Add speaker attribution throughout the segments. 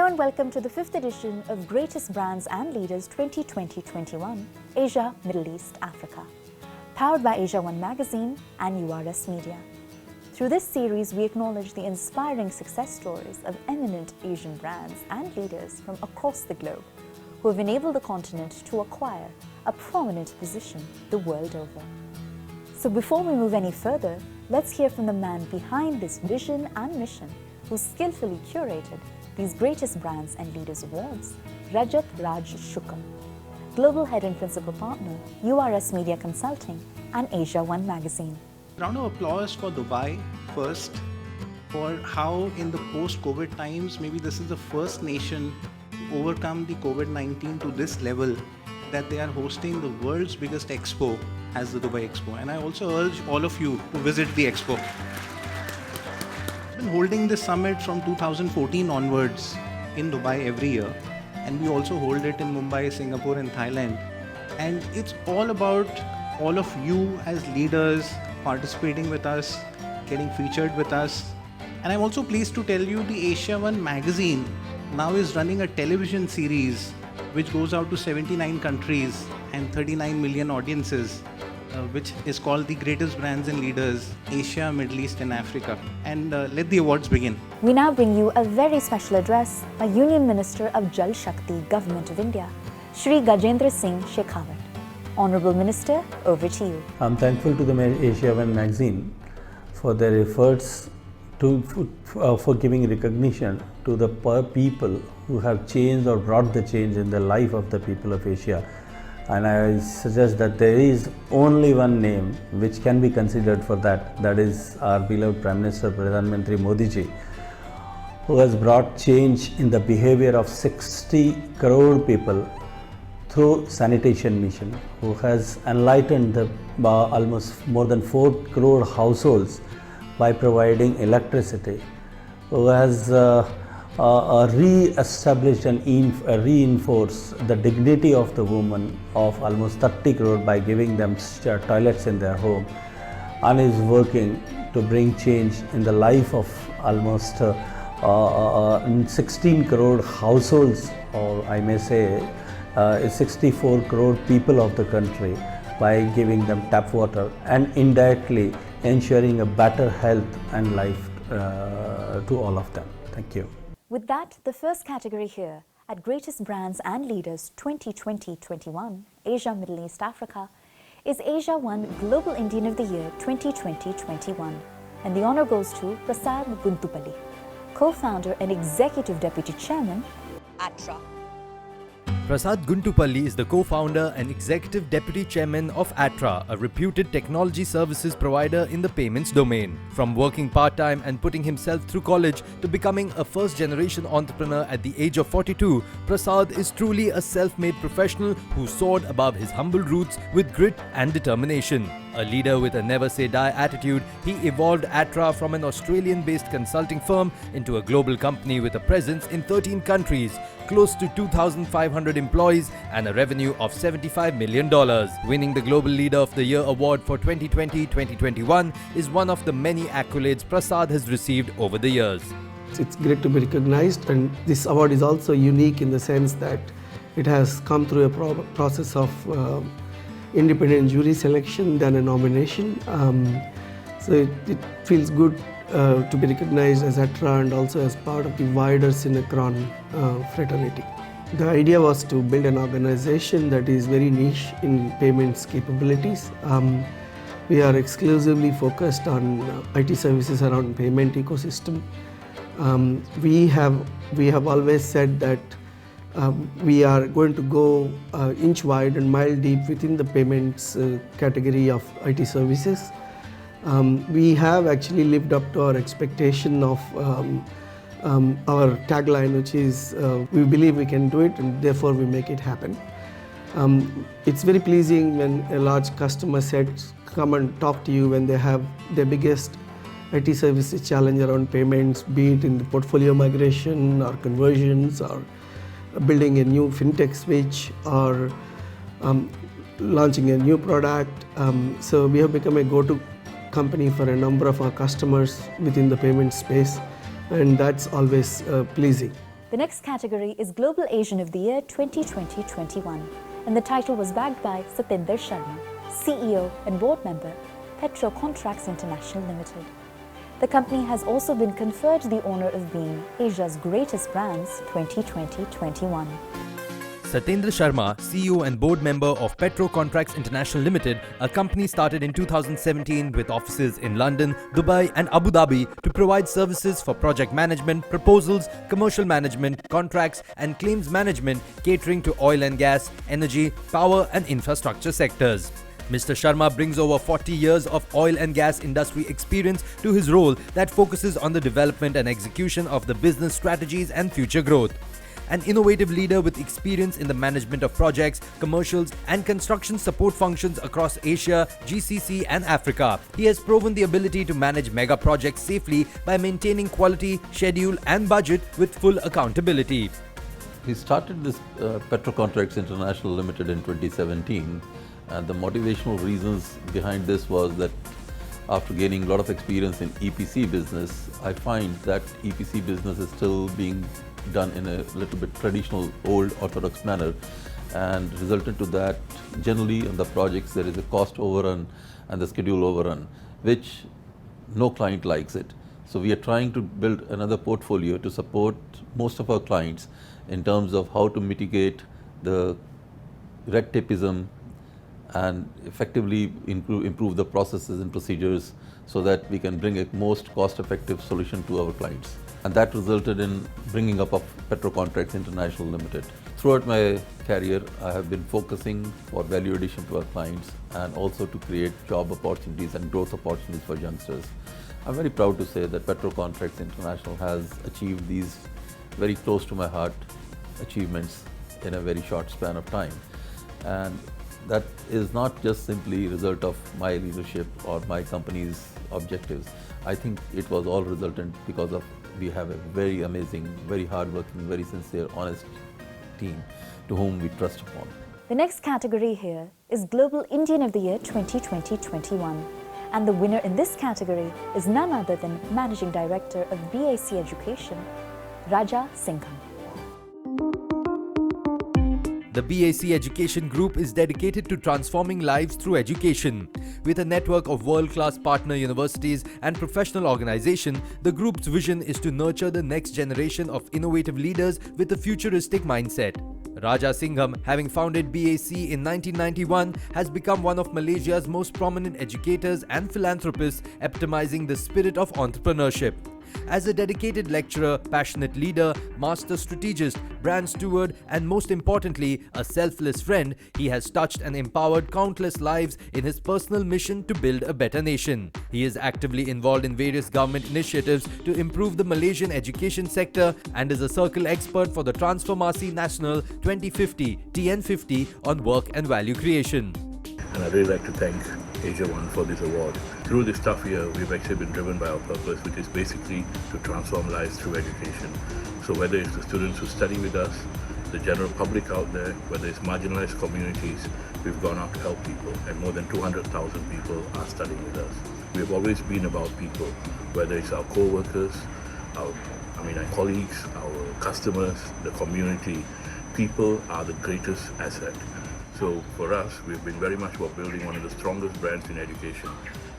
Speaker 1: and welcome to the 5th edition of Greatest Brands and Leaders 2020-21, Asia, Middle East, Africa, powered by AsiaOne magazine and URS Media. Through this series, we acknowledge the inspiring success stories of eminent Asian brands and leaders from across the globe who have enabled the continent to acquire a prominent position the world over. So before we move any further, let's hear from the man behind this vision and mission who skillfully curated these Greatest Brands and Leaders Awards, Rajat Raj Shukam, Global Head and Principal Partner, URS Media Consulting and AsiaOne magazine.
Speaker 2: Round of applause for Dubai first, for how in the post-COVID times, maybe this is the first nation to overcome the COVID-19 to this level that they are hosting the world's biggest expo as the Dubai Expo. And I also urge all of you to visit the expo. We've been holding this summit from 2014 onwards in Dubai every year. And we also hold it in Mumbai, Singapore and Thailand. And it's all about all of you as leaders participating with us, getting featured with us. And I'm also pleased to tell you the AsiaOne magazine now is running a television series which goes out to 79 countries and 39 million audiences, which is called the Greatest Brands and Leaders, Asia, Middle East and Africa. And let the awards begin.
Speaker 1: We now bring you a very special address by Union Minister of Jal Shakti, Government of India, Shri Gajendra Singh Shekhawat. Honourable Minister, over to you.
Speaker 3: I'm thankful to the AsiaOne magazine for their efforts for giving recognition to the people who have changed or brought the change in the life of the people of Asia. And I suggest that there is only one name which can be considered for that. That is our beloved Prime Minister Pradhan Mantri Modi ji, who has brought change in the behavior of 60 crore people through sanitation mission, who has enlightened the almost more than 4 crore households by providing electricity, who has re-established and reinforced the dignity of the woman of almost 30 crore by giving them toilets in their home, and is working to bring change in the life of almost 16 crore households, or I may say 64 crore people of the country, by giving them tap water and indirectly ensuring a better health and life to all of them. Thank you.
Speaker 1: With that, the first category here at Greatest Brands and Leaders 2020-21, Asia, Middle East, Africa, is AsiaOne Global Indian of the Year 2020-21. And the honour goes to Prasad Guntupalli, co-founder and executive deputy chairman, ATRA.
Speaker 4: Prasad Guntupalli is the co-founder and executive deputy chairman of ATRA, a reputed technology services provider in the payments domain. From working part-time and putting himself through college to becoming a first-generation entrepreneur at the age of 42, Prasad is truly a self-made professional who soared above his humble roots with grit and determination. A leader with a never-say-die attitude, he evolved ATRA from an Australian-based consulting firm into a global company with a presence in 13 countries, close to 2,500 employees and a revenue of $75 million. Winning the Global Leader of the Year award for 2020-2021 is one of the many accolades Prasad has received over the years.
Speaker 5: It's great to be recognized, and this award is also unique in the sense that it has come through a process of independent jury selection than a nomination. So it feels good to be recognized as ATRA and also as part of the wider Synchron fraternity. The idea was to build an organization that is very niche in payments capabilities. We are exclusively focused on IT services around payment ecosystem. We have always said that we are going to go inch wide and mile deep within the payments category of IT services. We have actually lived up to our expectation of our tagline, which is we believe we can do it and therefore we make it happen. It's very pleasing when a large customer set come and talk to you when they have their biggest IT services challenge around payments, be it in the portfolio migration or conversions or building a new fintech switch or launching a new product. So we have become a go-to company for a number of our customers within the payment space, and that's always pleasing.
Speaker 1: The next category is Global Asian of the Year 2020-21, and the title was bagged by Satendra Sharma, CEO and board member, Petro Contracts International Limited. The company has also been conferred the honor of being Asia's Greatest Brands 2020-21.
Speaker 4: Satendra Sharma, CEO and board member of Petro Contracts International Limited, a company started in 2017 with offices in London, Dubai and Abu Dhabi to provide services for project management, proposals, commercial management, contracts and claims management catering to oil and gas, energy, power and infrastructure sectors. Mr. Sharma brings over 40 years of oil and gas industry experience to his role that focuses on the development and execution of the business strategies and future growth. An innovative leader with experience in the management of projects, commercials and construction support functions across Asia, GCC and Africa. He has proven the ability to manage mega projects safely by maintaining quality, schedule and budget with full accountability.
Speaker 6: He started this Petro Contracts International Limited in 2017, and the motivational reasons behind this was that after gaining a lot of experience in EPC business, I find that EPC business is still being done in a little bit traditional, old orthodox manner, and resulted to that generally on the projects there is a cost overrun and the schedule overrun, which no client likes it. So we are trying to build another portfolio to support most of our clients in terms of how to mitigate the red tapeism and effectively improve the processes and procedures so that we can bring a most cost-effective solution to our clients. And that resulted in bringing up of Petro Contracts International Limited. Throughout my career, I have been focusing for value addition to our clients and also to create job opportunities and growth opportunities for youngsters. I'm very proud to say that Petro Contracts International has achieved these very close to my heart achievements in a very short span of time. And that is not just simply a result of my leadership or my company's objectives. I think it was all resultant because of we have a very amazing, very hardworking, very sincere, honest team to whom we trust upon.
Speaker 1: The next category here is Global Indian of the Year 2020-21. And the winner in this category is none other than Managing Director of BAC Education, Raja Singham.
Speaker 4: The BAC Education Group is dedicated to transforming lives through education. With a network of world-class partner universities and professional organizations, the group's vision is to nurture the next generation of innovative leaders with a futuristic mindset. Raja Singham, having founded BAC in 1991, has become one of Malaysia's most prominent educators and philanthropists, epitomizing the spirit of entrepreneurship. As a dedicated lecturer, passionate leader, master strategist, brand steward, and most importantly, a selfless friend, he has touched and empowered countless lives in his personal mission to build a better nation. He is actively involved in various government initiatives to improve the Malaysian education sector and is a circle expert for the Transformasi Nasional 2050 TN50 on work and value creation.
Speaker 7: And I'd really like to thank AsiaOne for this award. Through this tough year, we've actually been driven by our purpose, which is basically to transform lives through education. So whether it's the students who study with us, the general public out there, whether it's marginalized communities, we've gone out to help people, and more than 200,000 people are studying with us. We've always been about people, whether it's our co-workers, our colleagues, our customers, the community. People are the greatest asset. So for us, we've been very much about building one of the strongest brands in education,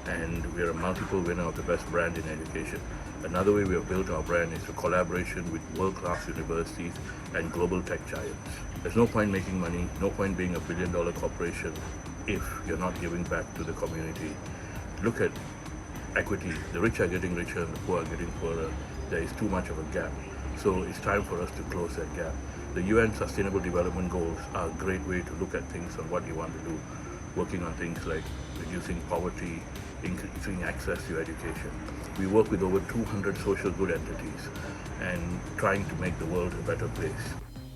Speaker 7: and we're a multiple winner of the best brand in education. Another way we have built our brand is through collaboration with world-class universities and global tech giants. There's no point making money, no point being a billion-dollar corporation if you're not giving back to the community. Look at equity. The rich are getting richer and the poor are getting poorer. There is too much of a gap. So it's time for us to close that gap. The UN Sustainable Development Goals are a great way to look at things on what you want to do, working on things like reducing poverty, increasing access to education. We work with over 200 social good entities and trying to make the world a better place.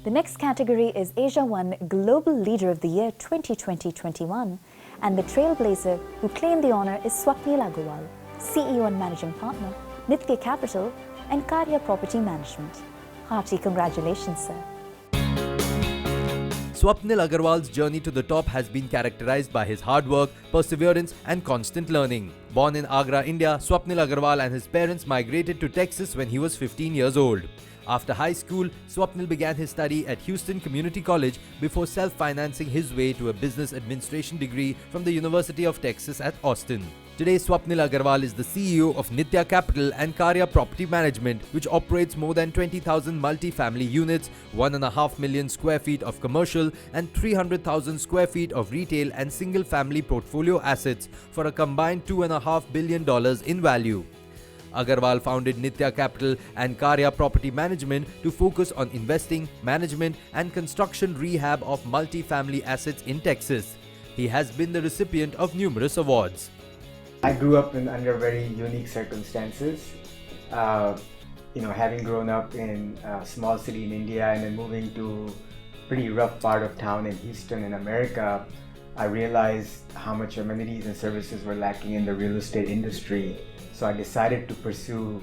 Speaker 1: The next category is AsiaOne Global Leader of the Year 2020-21, and the trailblazer who claimed the honor is Swapnil Agarwal, CEO and Managing Partner, Nitya Capital and Karya Property Management. Hearty congratulations, sir.
Speaker 4: Swapnil Agarwal's journey to the top has been characterized by his hard work, perseverance and constant learning. Born in Agra, India, Swapnil Agarwal and his parents migrated to Texas when he was 15 years old. After high school, Swapnil began his study at Houston Community College before self-financing his way to a business administration degree from the University of Texas at Austin. Today, Swapnil Agarwal is the CEO of Nitya Capital and Karya Property Management, which operates more than 20,000 multi-family units, 1.5 million square feet of commercial and 300,000 square feet of retail and single-family portfolio assets for a combined $2.5 billion in value. Agarwal founded Nitya Capital and Karya Property Management to focus on investing, management and construction rehab of multi-family assets in Texas. He has been the recipient of numerous awards.
Speaker 8: I grew up under very unique circumstances. Having grown up in a small city in India and then moving to a pretty rough part of town in Houston in America, I realized how much amenities and services were lacking in the real estate industry. So I decided to pursue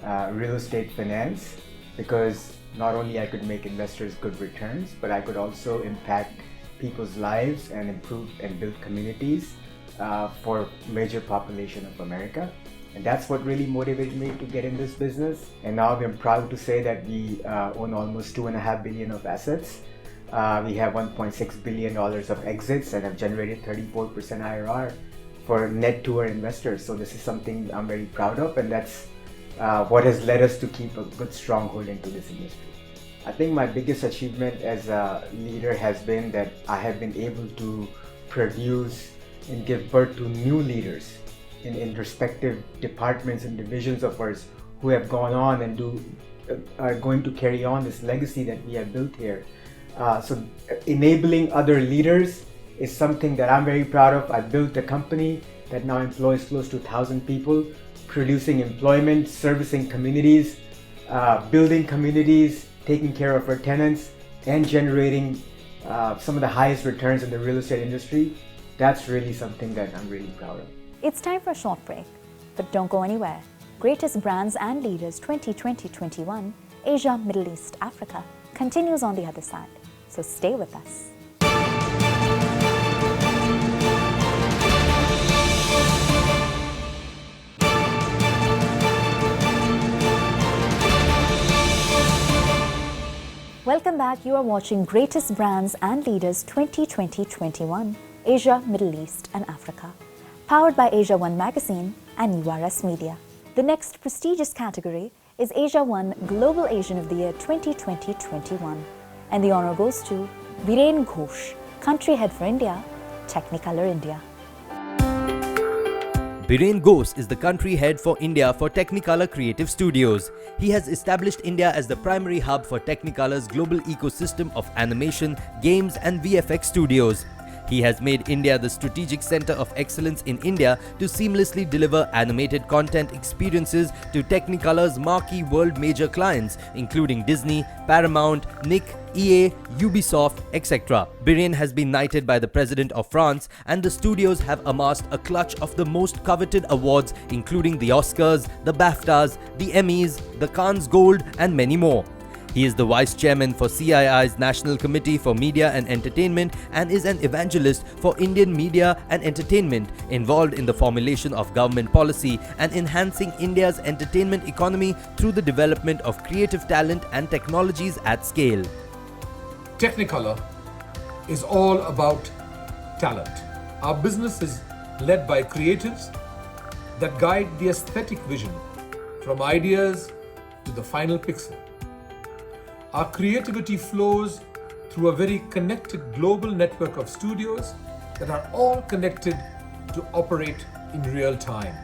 Speaker 8: real estate finance because not only I could make investors good returns, but I could also impact people's lives and improve and build communities for major population of America. And that's what really motivated me to get in this business. And now I'm proud to say that we own almost $2.5 billion of assets. We have $1.6 billion of exits and have generated 34% IRR for net to our investors. So this is something I'm very proud of, and that's what has led us to keep a good stronghold into this industry. I think my biggest achievement as a leader has been that I have been able to produce and give birth to new leaders in respective departments and divisions of ours who have gone on and are going to carry on this legacy that we have built here. So enabling other leaders is something that I'm very proud of. I built a company that now employs close to 1,000 people, producing employment, servicing communities, building communities, taking care of our tenants, and generating some of the highest returns in the real estate industry. That's really something that I'm really proud of.
Speaker 1: It's time for a short break, but don't go anywhere. Greatest Brands and Leaders 2020-21, Asia, Middle East, Africa, continues on the other side. So stay with us. Welcome back. You are watching Greatest Brands and Leaders 2020-21, Asia, Middle East and Africa, powered by AsiaOne magazine and URS Media. The next prestigious category is AsiaOne Global Asian of the Year 2020-21, and the honor goes to Biren Ghosh, Country Head for India, Technicolor India.
Speaker 4: Biren Ghosh is the country head for India for Technicolor Creative Studios. He has established India as the primary hub for Technicolor's global ecosystem of animation, games and VFX studios. He has made India the strategic center of excellence in India to seamlessly deliver animated content experiences to Technicolor's marquee world major clients including Disney, Paramount, Nick, EA, Ubisoft, etc. Biren has been knighted by the President of France, and the studios have amassed a clutch of the most coveted awards including the Oscars, the BAFTAs, the Emmys, the Cannes Gold and many more. He is the Vice Chairman for CII's National Committee for Media and Entertainment and is an evangelist for Indian media and entertainment, involved in the formulation of government policy and enhancing India's entertainment economy through the development of creative talent and technologies at scale.
Speaker 9: Technicolor is all about talent. Our business is led by creatives that guide the aesthetic vision from ideas to the final pixel. Our creativity flows through a very connected global network of studios that are all connected to operate in real time.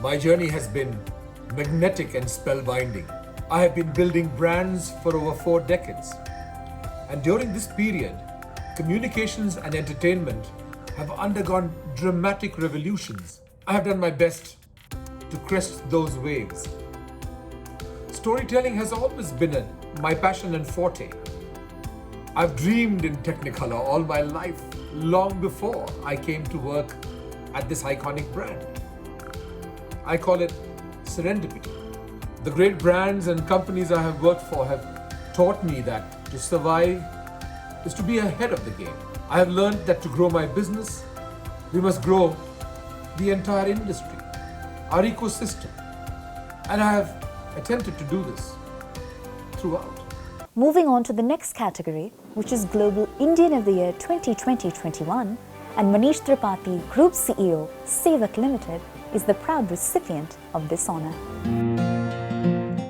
Speaker 9: My journey has been magnetic and spellbinding. I have been building brands for over 4 decades. And during this period, communications and entertainment have undergone dramatic revolutions. I have done my best to crest those waves. Storytelling has always been my passion and forte. I've dreamed in Technicolor all my life, long before I came to work at this iconic brand. I call it serendipity. The great brands and companies I have worked for have taught me that to survive is to be ahead of the game. I have learned that to grow my business, we must grow the entire industry, our ecosystem. And I have attempted to do this through throughout.
Speaker 1: Moving on to the next category, which is Global Indian of the Year 2020-21, and Manish Tripathi, Group CEO, Sevak Limited, is the proud recipient of this honour.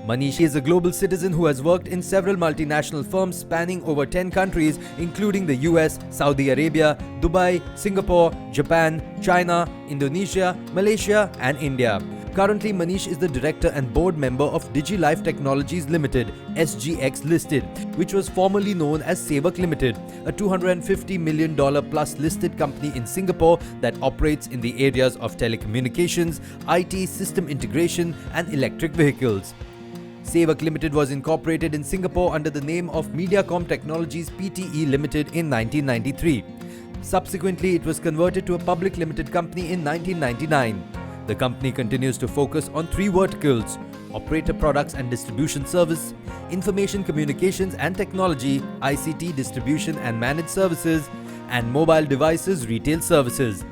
Speaker 4: Manish is a global citizen who has worked in several multinational firms spanning over 10 countries, including the US, Saudi Arabia, Dubai, Singapore, Japan, China, Indonesia, Malaysia and India. Currently, Manish is the director and board member of DigiLife Technologies Limited, SGX listed, which was formerly known as Sevak Limited, a $250 million plus listed company in Singapore that operates in the areas of telecommunications, IT, system integration and electric vehicles. Sevak Limited was incorporated in Singapore under the name of Mediacom Technologies Pte Limited in 1993. Subsequently, it was converted to a public limited company in 1999. The company continues to focus on three verticals: operator products and distribution service, information communications and technology, ICT distribution and managed services, and mobile devices retail services.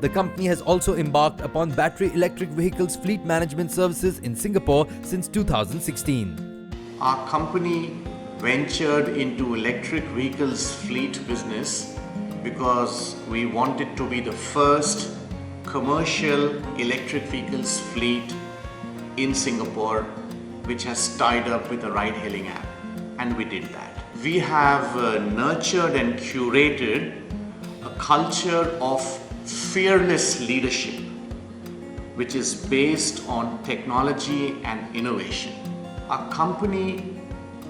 Speaker 4: The company has also embarked upon battery electric vehicles fleet management services in Singapore since 2016.
Speaker 10: Our company ventured into electric vehicles fleet business because we wanted to be the first commercial electric vehicles fleet in Singapore which has tied up with a ride-hailing app, and we did that. We have nurtured and curated a culture of fearless leadership which is based on technology and innovation. Our company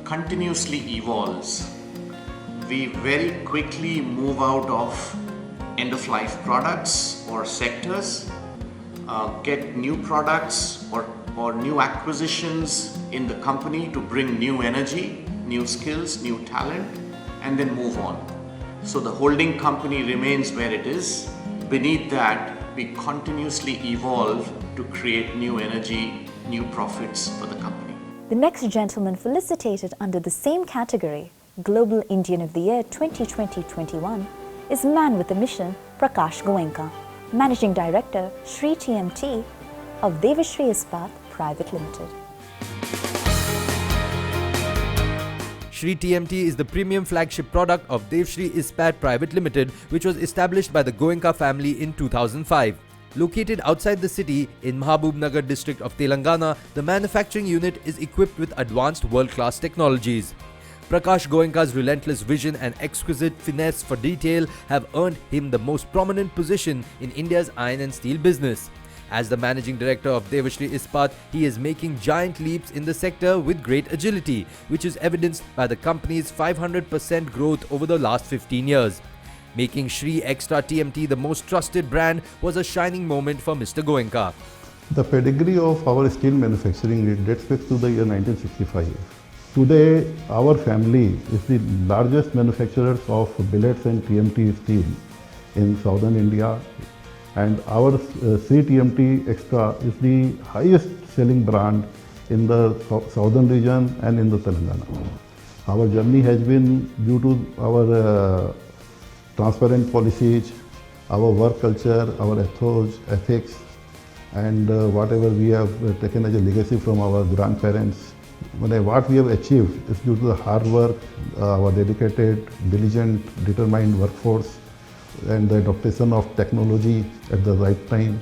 Speaker 10: continuously evolves. We very quickly move out of end-of-life products or sectors, get new products or new acquisitions in the company to bring new energy, new skills, new talent, and then move on. So the holding company remains where it is. Beneath that, we continuously evolve to create new energy, new profits for the company.
Speaker 1: The next gentleman felicitated under the same category, Global Indian of the Year 2020-21, is Man with a Mission, Prakash Goenka, Managing Director, Shri TMT of Devashri Ispat Private Limited.
Speaker 4: Shri TMT is the premium flagship product of Devashri Ispat Private Limited, which was established by the Goenka family in 2005. Located outside the city in Mahabubnagar district of Telangana, the manufacturing unit is equipped with advanced world-class technologies. Prakash Goenka's relentless vision and exquisite finesse for detail have earned him the most prominent position in India's iron and steel business. As the managing director of Devashri Ispat, he is making giant leaps in the sector with great agility, which is evidenced by the company's 500% growth over the last 15 years. Making Shri Extra TMT the most trusted brand was a shining moment for Mr. Goenka.
Speaker 11: The pedigree of our steel manufacturing dates back to the year 1965. Today, our family is the largest manufacturers of billets and TMT steel in southern India, and our CTMT Extra is the highest selling brand in the southern region and in the Telangana. Our journey has been due to our transparent policies, our work culture, our ethos, ethics, and whatever we have taken as a legacy from our grandparents. What we have achieved is due to the hard work, our dedicated, diligent, determined workforce, and the adoption of technology at the right time.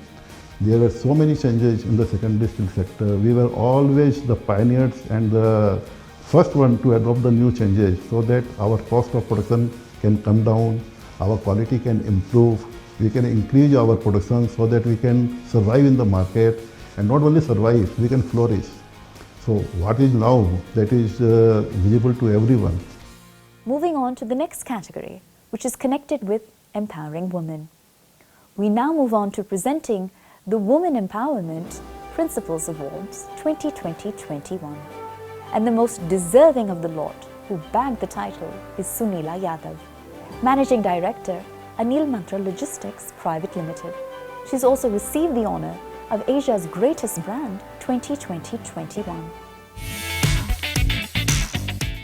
Speaker 11: There were so many changes in the secondary steel sector. We were always the pioneers and the first one to adopt the new changes so that our cost of production can come down, our quality can improve, we can increase our production so that we can survive in the market, and not only survive, we can flourish. So what is now, that is visible to everyone.
Speaker 1: Moving on to the next category, which is connected with empowering women. We now move on to presenting the Women Empowerment Principles Awards 2020-21. And the most deserving of the lot who bagged the title is Sunila Yadav, Managing Director, Anil Mantra Logistics Private Limited. She's also received the honor of Asia's Greatest Brand 2020-21.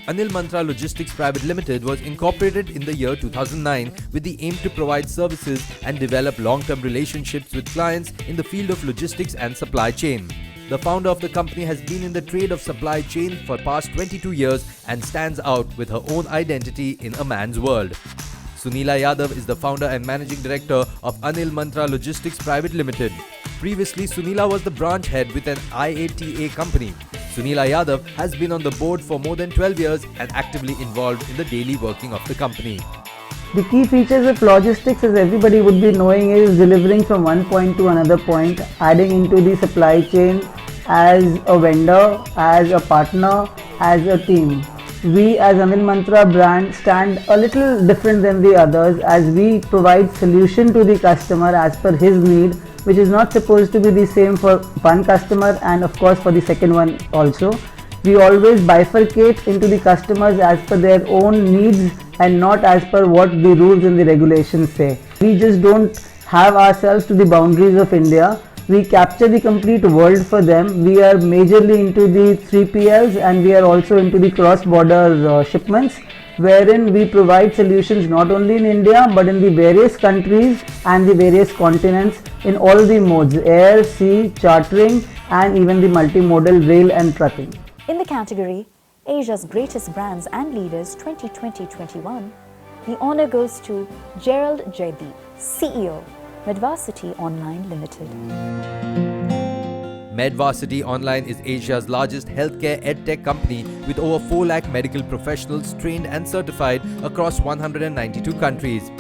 Speaker 4: Anil Mantra Logistics Private Limited was incorporated in the year 2009 with the aim to provide services and develop long-term relationships with clients in the field of logistics and supply chain. The founder of the company has been in the trade of supply chain for past 22 years and stands out with her own identity in a man's world. Sunila Yadav is the founder and managing director of Anil Mantra Logistics Private Limited. Previously, Sunila was the branch head with an IATA company. Sunila Yadav has been on the board for more than 12 years and actively involved in the daily working of the company.
Speaker 12: The key features of logistics, as everybody would be knowing, is delivering from one point to another point, adding into the supply chain as a vendor, as a partner, as a team. We as Anil Mantra brand stand a little different than the others, as we provide solution to the customer as per his need, which is not supposed to be the same for one customer and of course for the second one also. We always bifurcate into the customers as per their own needs and not as per what the rules and the regulations say. We just don't have ourselves to the boundaries of India. We capture the complete world for them. We are majorly into the 3PLs and we are also into the cross-border shipments, wherein we provide solutions not only in India but in the various countries and the various continents in all the modes: air, sea, chartering and even the multimodal rail and trucking.
Speaker 1: In the category Asia's Greatest Brands and Leaders 2020-21, the honour goes to Gerald Jaideep, CEO, Medvarsity Online Limited.
Speaker 4: Medvarsity Online is Asia's largest healthcare edtech company with over 4 lakh medical professionals trained and certified across 192 countries.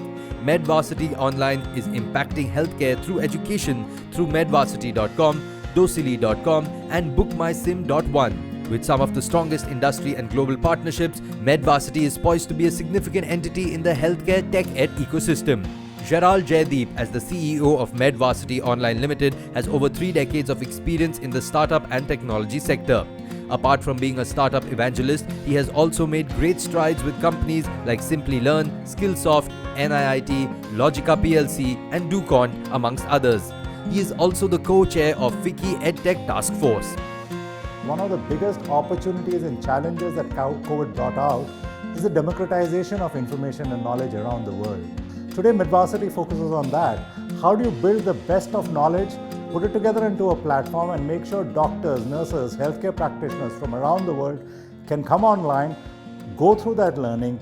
Speaker 4: Medvarsity Online is impacting healthcare through education through medvarsity.com, docili.com and bookmysim.one. With some of the strongest industry and global partnerships, Medvarsity is poised to be a significant entity in the healthcare tech ed ecosystem. Gerald Jaideep, as the CEO of Medvarsity Online Limited, has over 3 decades of experience in the startup and technology sector. Apart from being a startup evangelist, he has also made great strides with companies like Simply Learn, Skillsoft, NIIT, Logica PLC and DuCont, amongst others. He is also the co-chair of FICCI EdTech Task Force.
Speaker 13: One of the biggest opportunities and challenges that COVID brought out is the democratization of information and knowledge around the world. Today, Medvarsity focuses on that. How do you build the best of knowledge, put it together into a platform and make sure doctors, nurses, healthcare practitioners from around the world can come online, go through that learning,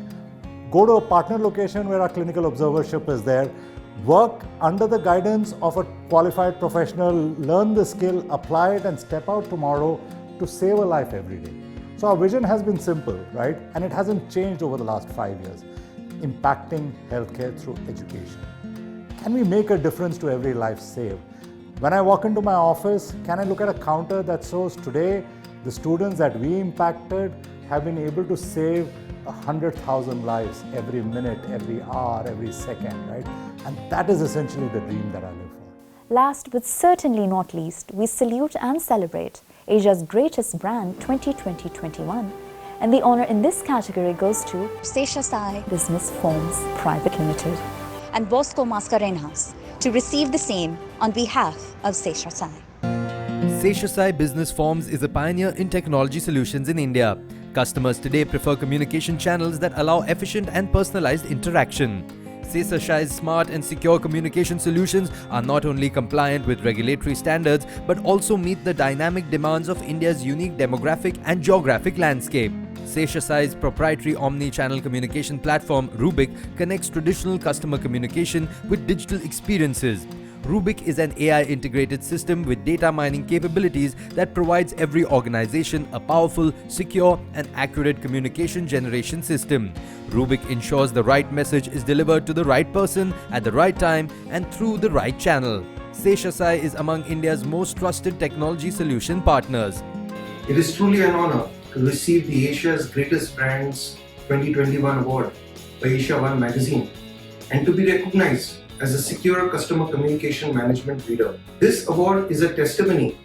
Speaker 13: go to a partner location where our clinical observership is there, work under the guidance of a qualified professional, learn the skill, apply it and step out tomorrow to save a life every day. So our vision has been simple, right? And it hasn't changed over the last 5 years. Impacting healthcare through education. Can we make a difference to every life saved? When I walk into my office, can I look at a counter that shows today the students that we impacted have been able to save 100,000 lives every minute, every hour, every second, right? And that is essentially the dream that I live for.
Speaker 1: Last but certainly not least, we salute and celebrate Asia's Greatest Brand 2020-21. And the honour in this category goes to
Speaker 14: AsiaOne
Speaker 1: Business Forms Private Limited
Speaker 14: and Bosco Mascarenhas to receive the same on behalf of AsiaOne.
Speaker 4: AsiaOne Business Forms is a pioneer in technology solutions in India. Customers today prefer communication channels that allow efficient and personalized interaction. AsiaOne's smart and secure communication solutions are not only compliant with regulatory standards but also meet the dynamic demands of India's unique demographic and geographic landscape. AsiaOne's proprietary omni-channel communication platform Rubik connects traditional customer communication with digital experiences. Rubik is an AI-integrated system with data mining capabilities that provides every organization a powerful, secure and accurate communication generation system. Rubik ensures the right message is delivered to the right person at the right time and through the right channel. AsiaOne is among India's most trusted technology solution partners.
Speaker 15: It is truly an honor to receive the Asia's Greatest Brands 2021 award by AsiaOne magazine and to be recognized as a secure customer communication management leader. This award is a testimony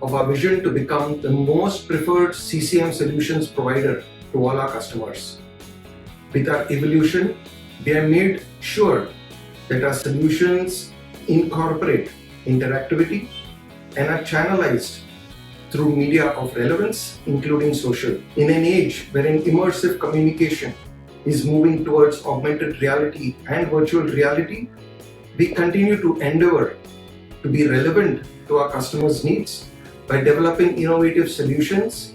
Speaker 15: of our vision to become the most preferred CCM solutions provider to all our customers. With our evolution, we have made sure that our solutions incorporate interactivity and are channelized through media of relevance, including social. In an age wherein immersive communication is moving towards augmented reality and virtual reality, we continue to endeavor to be relevant to our customers' needs by developing innovative solutions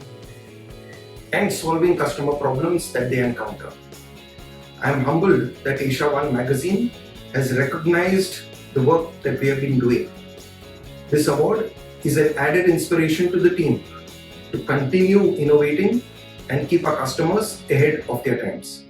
Speaker 15: and solving customer problems that they encounter. I am humbled that AsiaOne magazine has recognized the work that we have been doing. This award is an added inspiration to the team to continue innovating and keep our customers ahead of their times.